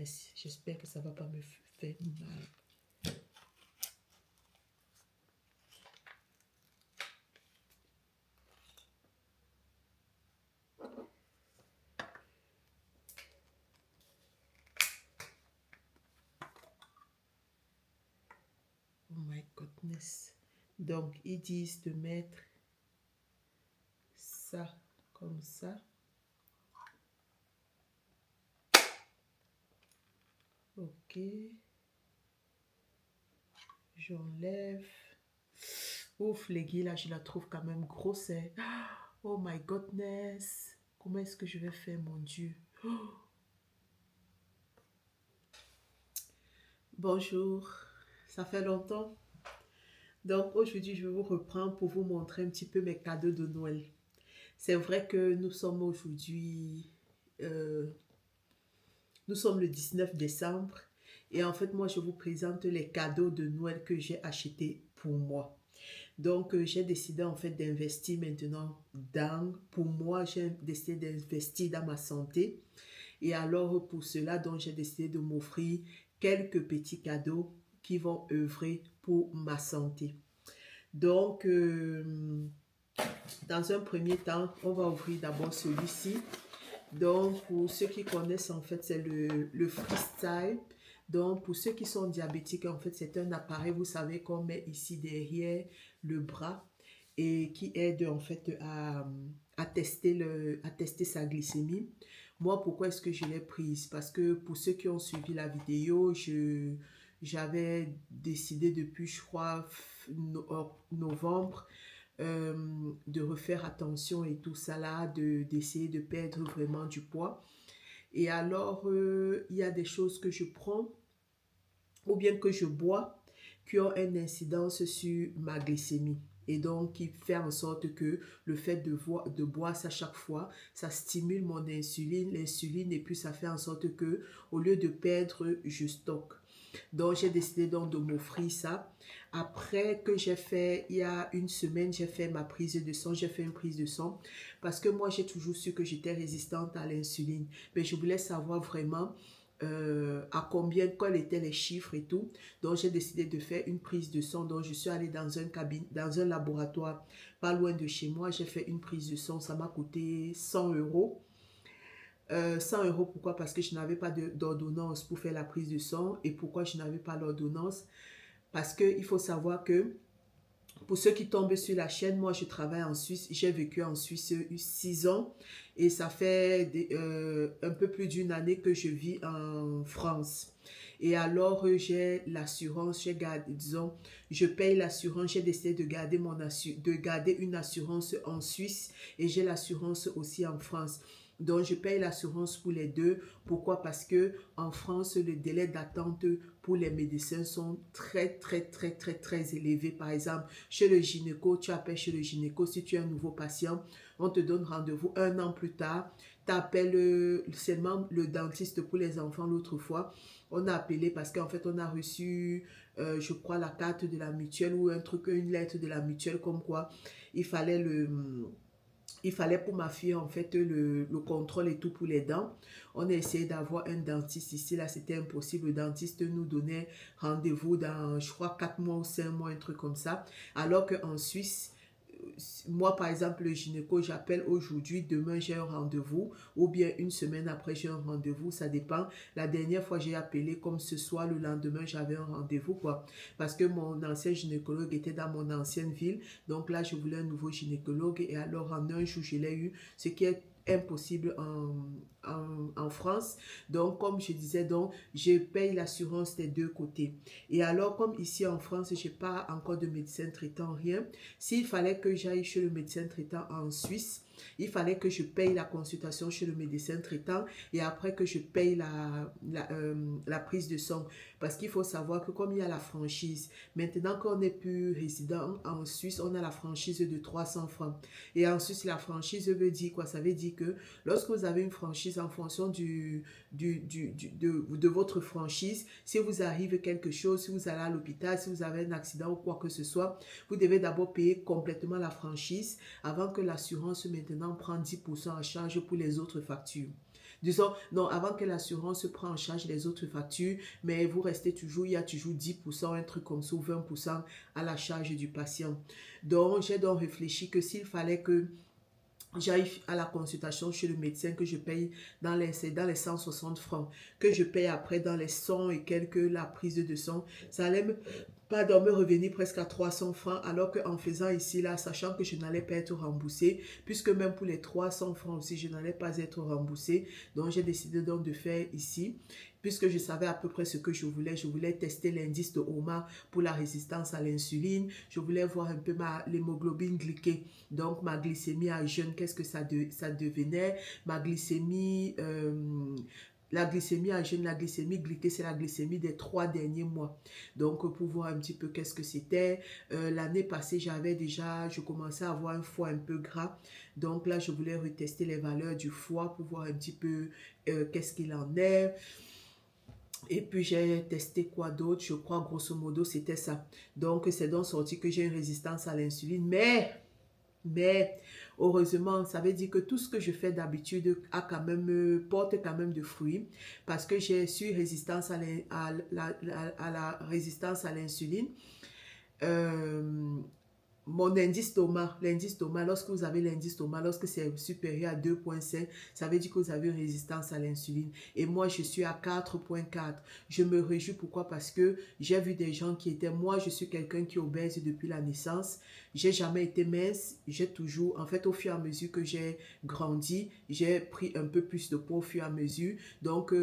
goodness. J'espère que ça va pas me faire mal. Oh my goodness. Donc, ils disent de mettre ça comme ça. Ok. J'enlève. Ouf, l'aiguille là, je la trouve quand même grosse. Hein. Oh my goodness. Comment est-ce que je vais faire, mon Dieu? Bonjour. Ça fait longtemps. Donc aujourd'hui, je vais vous reprendre pour vous montrer un petit peu mes cadeaux de Noël. C'est vrai que nous sommes aujourd'hui, nous sommes le 19 décembre. Et en fait, moi, je vous présente les cadeaux de Noël que j'ai achetés pour moi. Donc, j'ai décidé en fait d'investir maintenant pour moi, j'ai décidé d'investir dans ma santé. Et alors, pour cela, donc, j'ai décidé de m'offrir quelques petits cadeaux qui vont œuvrer pour ma santé. Donc, dans un premier temps, on va ouvrir d'abord celui-ci. Donc, pour ceux qui connaissent, en fait, c'est le Freestyle. Donc, pour ceux qui sont diabétiques, en fait, c'est un appareil, vous savez, qu'on met ici derrière le bras et qui aide, en fait, à tester sa glycémie. Moi, pourquoi est-ce que je l'ai prise? Parce que pour ceux qui ont suivi la vidéo, j'avais décidé depuis, je crois, novembre, de refaire attention et tout ça là, d'essayer de perdre vraiment du poids. Et alors, il y a des choses que je prends ou bien que je bois qui ont une incidence sur ma glycémie. Et donc, qui fait en sorte que le fait de boire ça chaque fois, ça stimule mon l'insuline, et puis ça fait en sorte que, au lieu de perdre, je stocke. Donc, j'ai décidé donc de m'offrir ça. Après que j'ai fait, il y a une semaine, j'ai fait ma prise de sang. J'ai fait une prise de sang parce que moi, j'ai toujours su que j'étais résistante à l'insuline. Mais je voulais savoir vraiment à combien, quels étaient les chiffres et tout. Donc, j'ai décidé de faire une prise de sang. Donc, je suis allée dans dans un laboratoire pas loin de chez moi. J'ai fait une prise de sang. Ça m'a coûté 100 euros. 100 euros, pourquoi? Parce que je n'avais pas d'ordonnance pour faire la prise de sang. Et pourquoi je n'avais pas l'ordonnance? Parce qu'il faut savoir que pour ceux qui tombent sur la chaîne, moi je travaille en Suisse, j'ai vécu en Suisse 6 ans et ça fait un peu plus d'une année que je vis en France. Et alors j'ai l'assurance, disons, je paye l'assurance, j'ai décidé de garder une assurance en Suisse et j'ai l'assurance aussi en France. Donc, je paye l'assurance pour les deux. Pourquoi? Parce que en France, le délai d'attente pour les médecins sont très élevés. Par exemple, chez le gynéco, tu appelles chez le gynéco. Si tu es un nouveau patient, on te donne rendez-vous 1 an plus tard. Tu appelles seulement le dentiste pour les enfants l'autre fois. On a appelé parce qu'en fait, on a reçu, je crois, la carte de la mutuelle ou un truc, une lettre de la mutuelle comme quoi il fallait pour ma fille, en fait, le contrôle et tout pour les dents. On a essayé d'avoir un dentiste ici. Là, c'était impossible. Le dentiste nous donnait rendez-vous dans, je crois, 4 mois ou 5 mois, un truc comme ça. Alors qu'en Suisse, moi, par exemple, le gynéco, j'appelle aujourd'hui, demain, j'ai un rendez-vous. Ou bien une semaine après, j'ai un rendez-vous. Ça dépend. La dernière fois, j'ai appelé comme ce soir, le lendemain, j'avais un rendez-vous, quoi. Parce que mon ancien gynécologue était dans mon ancienne ville. Donc là, je voulais un nouveau gynécologue. Et alors, en un jour, je l'ai eu. Ce qui est impossible en France. Donc, comme je disais, donc, je paye l'assurance des deux côtés. Et alors, comme ici en France, je n'ai pas encore de médecin traitant, rien. S'il fallait que j'aille chez le médecin traitant en Suisse, il fallait que je paye la consultation chez le médecin traitant et après que je paye la prise de sang. Parce qu'il faut savoir que comme il y a la franchise, maintenant qu'on n'est plus résident en Suisse, on a la franchise de 300 francs. Et en Suisse, la franchise veut dire quoi? Ça veut dire que lorsque vous avez une franchise en fonction de votre franchise, si vous arrive quelque chose, si vous allez à l'hôpital, si vous avez un accident ou quoi que ce soit, vous devez d'abord payer complètement la franchise avant que l'assurance maintenant prenne 10% en charge pour les autres factures. disons, non, avant que l'assurance prenne en charge les autres factures, mais vous restez toujours, il y a toujours 10%, un truc comme ça, ou 20% à la charge du patient. Donc, j'ai donc réfléchi que s'il fallait que j'arrive à la consultation chez le médecin, que je paye dans les 160 francs, que je paye après dans les 100 et quelques la prise de sang, ça allait me revenir presque à 300 francs, alors qu'en faisant ici, là, sachant que je n'allais pas être remboursée, puisque même pour les 300 francs aussi, je n'allais pas être remboursée. Donc, j'ai décidé donc de faire ici, puisque je savais à peu près ce que je voulais. Je voulais tester l'indice de HOMA pour la résistance à l'insuline. Je voulais voir un peu l'hémoglobine glyquée, donc ma glycémie à jeûne, qu'est-ce que ça devenait, ma glycémie... la glycémie à jeûne, la glycémie glyquée, c'est la glycémie des 3 derniers mois. Donc, pour voir un petit peu qu'est-ce que c'était. L'année passée, je commençais à avoir un foie un peu gras. Donc là, je voulais retester les valeurs du foie pour voir un petit peu qu'est-ce qu'il en est. Et puis, j'ai testé quoi d'autre? Je crois, grosso modo, c'était ça. Donc, c'est donc sorti que j'ai une résistance à l'insuline. Mais, heureusement, ça veut dire que tout ce que je fais d'habitude porte quand même de fruits. Parce que j'ai su résistance à la résistance à l'insuline. Mon indice TOMA, lorsque vous avez l'indice TOMA, lorsque c'est supérieur à 2,5, ça veut dire que vous avez une résistance à l'insuline. Et moi, je suis à 4,4. Je me réjouis, pourquoi? Parce que j'ai vu des gens qui étaient... Moi, je suis quelqu'un qui est obèse depuis la naissance. J'ai jamais été mince. J'ai toujours... En fait, au fur et à mesure que j'ai grandi, j'ai pris un peu plus de poids au fur et à mesure. Donc...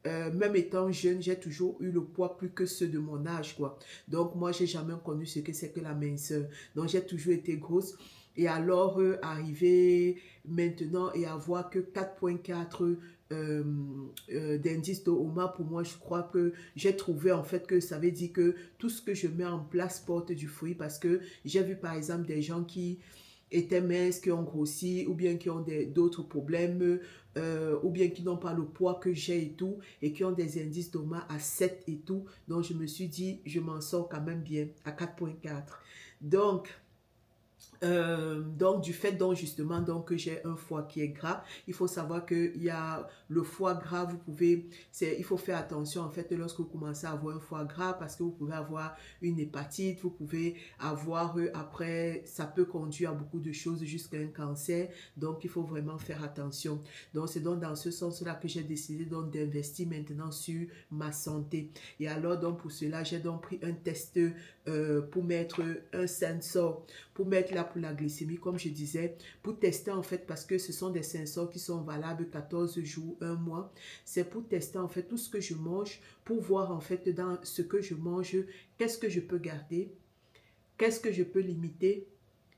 même étant jeune, j'ai toujours eu le poids plus que ceux de mon âge, quoi. Donc, moi, j'ai jamais connu ce que c'est que la minceur. Donc, j'ai toujours été grosse. Et alors, arriver maintenant et avoir que 4,4 d'indice de HOMA, pour moi, je crois que j'ai trouvé en fait que ça veut dire que tout ce que je mets en place porte du fruit, parce que j'ai vu par exemple des gens qui étaient minces, qui ont grossi, ou bien qui ont d'autres problèmes, ou bien qui n'ont pas le poids que j'ai et tout, et qui ont des indices d'HOMA à 7 et tout. Donc, je me suis dit, je m'en sors quand même bien, à 4,4. Donc, du fait donc justement donc, que j'ai un foie qui est gras, il faut savoir qu'il y a le foie gras, il faut faire attention en fait lorsque vous commencez à avoir un foie gras, parce que vous pouvez avoir une hépatite, vous pouvez avoir après, ça peut conduire à beaucoup de choses jusqu'à un cancer. Donc, il faut vraiment faire attention. Donc, c'est donc dans ce sens-là que j'ai décidé donc d'investir maintenant sur ma santé. Et alors, donc pour cela, j'ai donc pris un test pour mettre un sensor, pour mettre là pour la glycémie, comme je disais, pour tester en fait, parce que ce sont des sensors qui sont valables 14 jours, 1 mois. C'est pour tester en fait tout ce que je mange, pour voir en fait dans ce que je mange, qu'est-ce que je peux garder, qu'est-ce que je peux limiter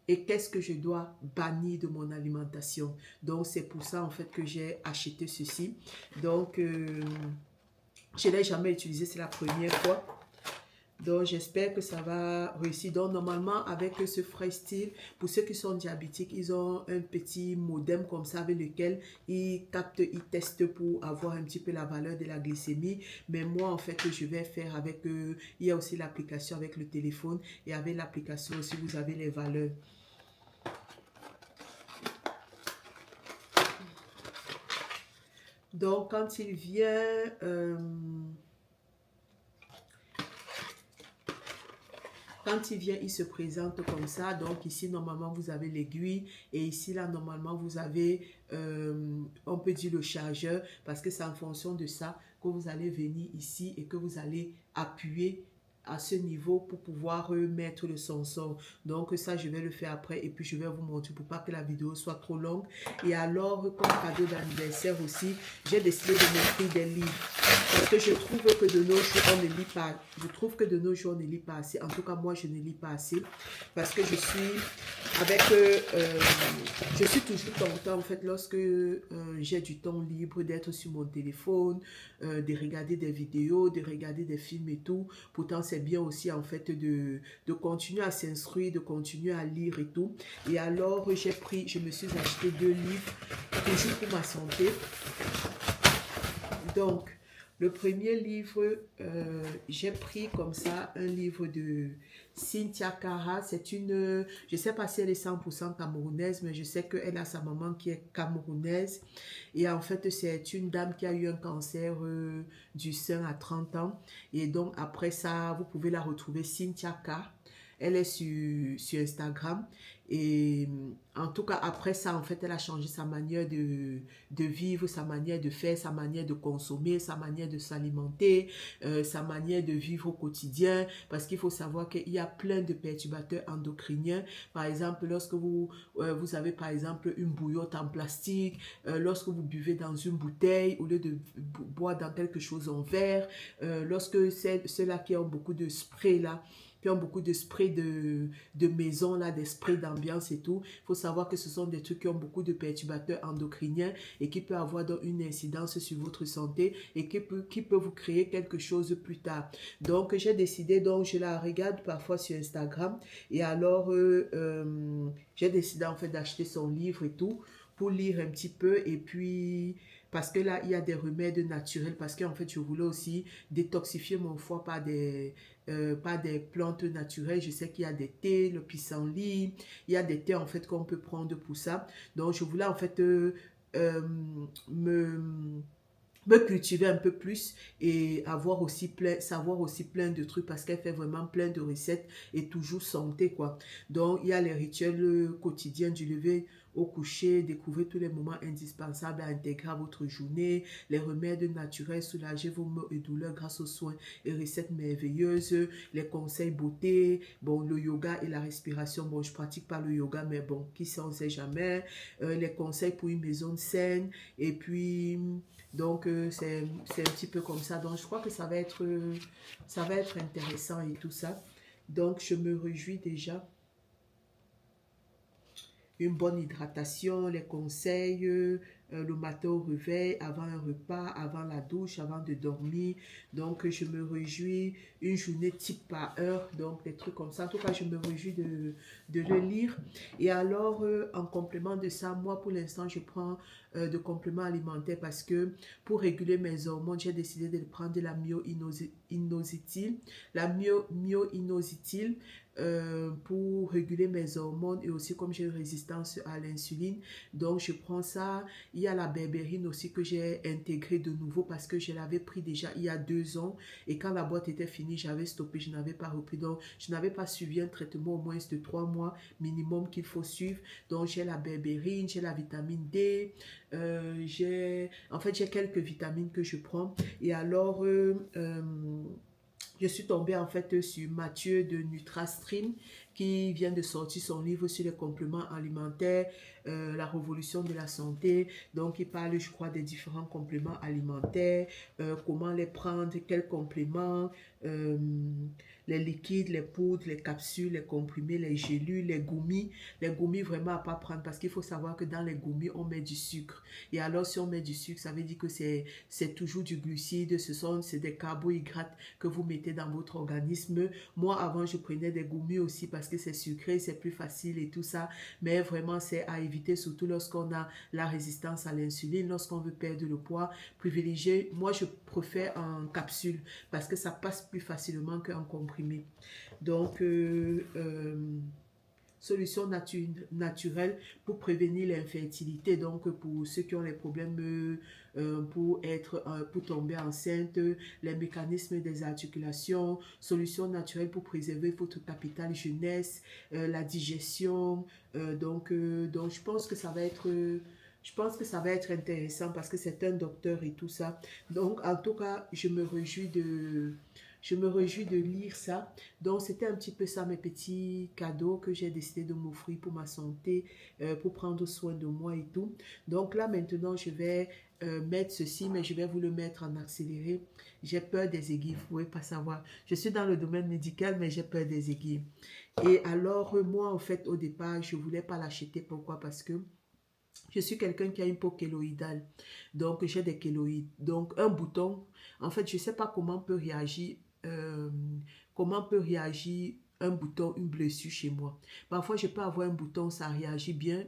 et qu'est-ce que je dois bannir de mon alimentation. Donc, c'est pour ça en fait que j'ai acheté ceci. Donc, je ne l'ai jamais utilisé, c'est la première fois. Donc, j'espère que ça va réussir. Donc, normalement, avec ce Fresh Style, pour ceux qui sont diabétiques, ils ont un petit modem comme ça avec lequel ils testent pour avoir un petit peu la valeur de la glycémie. Mais moi, en fait, je vais faire avec... il y a aussi l'application avec le téléphone. Et avec l'application aussi, vous avez les valeurs. Donc, quand il vient... Quand il vient, il se présente comme ça. Donc ici, normalement, vous avez l'aiguille. Et ici, là, normalement, vous avez, on peut dire le chargeur. Parce que c'est en fonction de ça que vous allez venir ici et que vous allez appuyer à ce niveau pour pouvoir mettre le sensor. Donc ça, je vais le faire après. Et puis, je vais vous montrer pour pas que la vidéo soit trop longue. Et alors, comme cadeau d'anniversaire aussi, j'ai décidé de m'offrir des livres. Parce que je trouve que de nos jours, on ne lit pas. Je trouve que de nos jours, on ne lit pas assez. En tout cas, moi, je ne lis pas assez. Parce que je suis avec... je suis toujours contente, en fait, lorsque j'ai du temps libre, d'être sur mon téléphone, de regarder des vidéos, de regarder des films et tout. Pourtant, c'est bien aussi, en fait, de continuer à s'instruire, de continuer à lire et tout. Et alors, je me suis acheté 2 livres, toujours pour ma santé. Donc, Le premier livre, j'ai pris comme ça un livre de Cynthia Cara. C'est une, je ne sais pas si elle est 100% camerounaise, mais je sais qu'elle a sa maman qui est camerounaise. Et en fait, c'est une dame qui a eu un cancer du sein à 30 ans. Et donc, après ça, vous pouvez la retrouver, Cynthia Cara. Elle est sur Instagram. Et en tout cas, après ça, en fait, elle a changé sa manière de vivre, sa manière de faire, sa manière de consommer, sa manière de s'alimenter, sa manière de vivre au quotidien. Parce qu'il faut savoir qu'il y a plein de perturbateurs endocriniens. Par exemple, lorsque vous avez par exemple une bouillotte en plastique, lorsque vous buvez dans une bouteille au lieu de boire dans quelque chose en verre, lorsque ceux-là qui ont beaucoup de spray là, qui ont beaucoup de sprays de maison, là, des sprays d'ambiance et tout. Il faut savoir que ce sont des trucs qui ont beaucoup de perturbateurs endocriniens et qui peuvent avoir donc une incidence sur votre santé et qui peut vous créer quelque chose plus tard. Donc, j'ai décidé, donc je la regarde parfois sur Instagram et alors j'ai décidé en fait d'acheter son livre et tout pour lire un petit peu et puis parce que là il y a des remèdes naturels parce qu'en fait je voulais aussi détoxifier mon foie par des plantes naturelles. Je sais qu'il y a des thés, le pissenlit, il y a des thés en fait qu'on peut prendre pour ça. Donc je voulais en fait me cultiver un peu plus et savoir aussi plein de trucs parce qu'elle fait vraiment plein de recettes et toujours santé quoi. Donc il y a les rituels quotidiens du lever au coucher, découvrez tous les moments indispensables à intégrer à votre journée, les remèdes naturels, soulager vos maux et douleurs grâce aux soins et recettes merveilleuses, les conseils beauté, bon le yoga et la respiration, bon je pratique pas le yoga mais bon qui sait on sait jamais, les conseils pour une maison saine et puis donc, c'est un petit peu comme ça. Donc, je crois que ça va être intéressant et tout ça. Donc, je me réjouis déjà. Une bonne hydratation, les conseils, le matin au réveil, avant un repas, avant la douche, avant de dormir. Donc, je me réjouis une journée type par heure, donc des trucs comme ça. En tout cas, je me réjouis de le lire. Et alors, en complément de ça, moi, pour l'instant, je prends de compléments alimentaires parce que pour réguler mes hormones, j'ai décidé de prendre de la myo-inositol. La myo-inositol, pour réguler mes hormones et aussi comme j'ai une résistance à l'insuline. Donc, je prends ça. Il y a la berbérine aussi que j'ai intégrée de nouveau parce que je l'avais pris déjà il y a 2 ans et quand la boîte était finie, j'avais stoppé, je n'avais pas repris. Donc, je n'avais pas suivi un traitement au moins de 3 mois minimum qu'il faut suivre. Donc, j'ai la berbérine, j'ai la vitamine D, en fait, j'ai quelques vitamines que je prends. Et alors, je suis tombée en fait sur Mathieu de NutraStream qui vient de sortir son livre sur les compléments alimentaires, la révolution de la santé. Donc, il parle, je crois, des différents compléments alimentaires, comment les prendre, quels compléments, euh, les liquides, les poudres, les capsules, les comprimés, les gélules, les gummies. Les gummies, vraiment à pas prendre parce qu'il faut savoir que dans les gummies, on met du sucre. Et alors, si on met du sucre, ça veut dire que c'est toujours du glucide, c'est des carbohydrates que vous mettez dans votre organisme. Moi, avant, je prenais des gummies aussi parce que c'est sucré, c'est plus facile et tout ça. Mais vraiment, c'est à éviter, surtout lorsqu'on a la résistance à l'insuline, lorsqu'on veut perdre le poids, privilégier. Moi, je préfère en capsule parce que ça passe plus facilement qu'en comprimé. Donc, solution naturelle pour prévenir l'infertilité. Donc, pour ceux qui ont les problèmes pour tomber enceinte, les mécanismes des articulations, solution naturelle pour préserver votre capital jeunesse, la digestion. Donc, je pense que ça va être... je pense que ça va être intéressant parce que c'est un docteur et tout ça. Donc, en tout cas, je me réjouis de lire ça. Donc, c'était un petit peu ça, mes petits cadeaux que j'ai décidé de m'offrir pour ma santé, pour prendre soin de moi et tout. Donc, là, maintenant, je vais mettre ceci, mais je vais vous le mettre en accéléré. J'ai peur des aiguilles, vous ne pouvez pas savoir. Je suis dans le domaine médical, mais j'ai peur des aiguilles. Et alors, moi, en fait, au départ, je ne voulais pas l'acheter. Pourquoi? Parce que je suis quelqu'un qui a une peau kéloïdale. Donc, j'ai des kéloïdes. Donc, un bouton, en fait, je ne sais pas comment peut réagir, comment peut réagir un bouton, une blessure chez moi. Parfois, je peux avoir un bouton, ça réagit bien,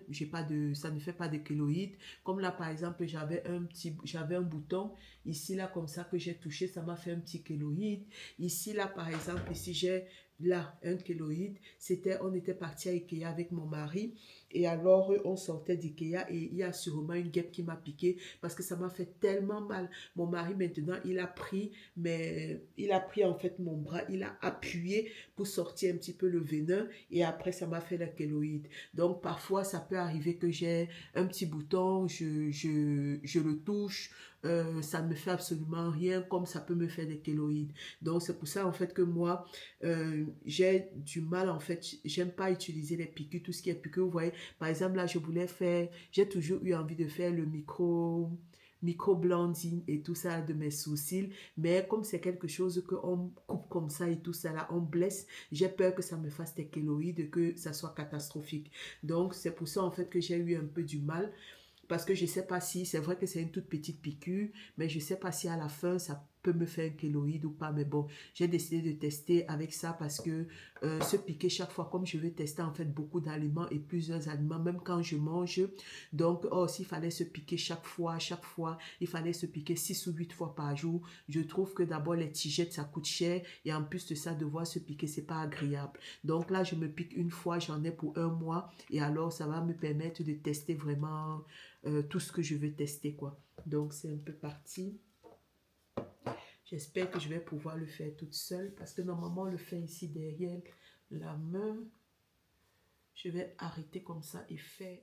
ça ne fait pas de kéloïdes. Comme là, par exemple, j'avais un bouton, ici, là, comme ça, que j'ai touché, ça m'a fait un petit kéloïde. Ici, là, par exemple, ici, j'ai là un kéloïde. On était parti à Ikea avec mon mari. Et alors, on sortait d'Ikea et il y a sûrement une guêpe qui m'a piqué parce que ça m'a fait tellement mal. Mon mari, maintenant, il a pris en fait mon bras, il a appuyé pour sortir un petit peu le venin et après, ça m'a fait la kéloïde. Donc, parfois, ça peut arriver que j'ai un petit bouton, je le touche, ça ne me fait absolument rien, comme ça peut me faire des kéloïdes. Donc, c'est pour ça, en fait, que moi, j'ai du mal, en fait, j'aime pas utiliser les piqûres, tout ce qui est piqûre, vous voyez. Par exemple, là, j'ai toujours eu envie de faire le micro-blending et tout ça de mes sourcils, mais comme c'est quelque chose qu'on coupe comme ça et tout ça là, on blesse, j'ai peur que ça me fasse des kéloïdes, que ça soit catastrophique. Donc, c'est pour ça, en fait, que j'ai eu un peu du mal. Parce que je ne sais pas si, c'est vrai que c'est une toute petite piqûre, mais je ne sais pas si à la fin, ça peut me faire un kéloïde ou pas. Mais bon, j'ai décidé de tester avec ça parce que se piquer chaque fois, comme je veux tester en fait beaucoup d'aliments et plusieurs aliments, même quand je mange. Donc, s'il fallait se piquer chaque fois, il fallait se piquer 6 ou 8 fois par jour. Je trouve que d'abord, les tigettes, ça coûte cher. Et en plus de ça, devoir se piquer, c'est pas agréable. Donc là, je me pique une fois, j'en ai pour un mois. Et alors, ça va me permettre de tester vraiment tout ce que je veux tester, quoi. Donc, c'est un peu parti. J'espère que je vais pouvoir le faire toute seule parce que normalement, on le fait ici derrière la main. Je vais arrêter comme ça et faire...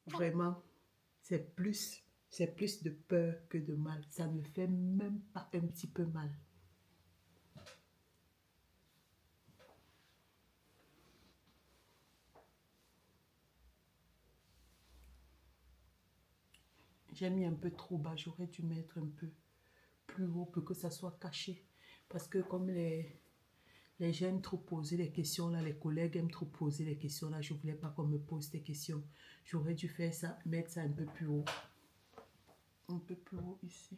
Vraiment, c'est plus de peur que de mal. Ça ne fait même pas un petit peu mal. J'ai mis un peu trop bas. J'aurais dû mettre un peu plus haut pour que ça soit caché. Parce que comme les gens aiment trop poser les questions là, les collègues aiment trop poser les questions là, je ne voulais pas qu'on me pose des questions. J'aurais dû faire ça, mettre ça un peu plus haut. Un peu plus haut ici.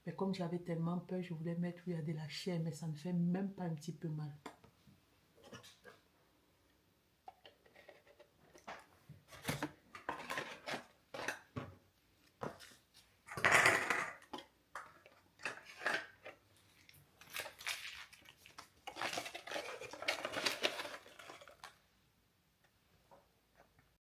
Mais comme j'avais tellement peur, je voulais mettre où il y a de la chair, mais ça ne fait même pas un petit peu mal.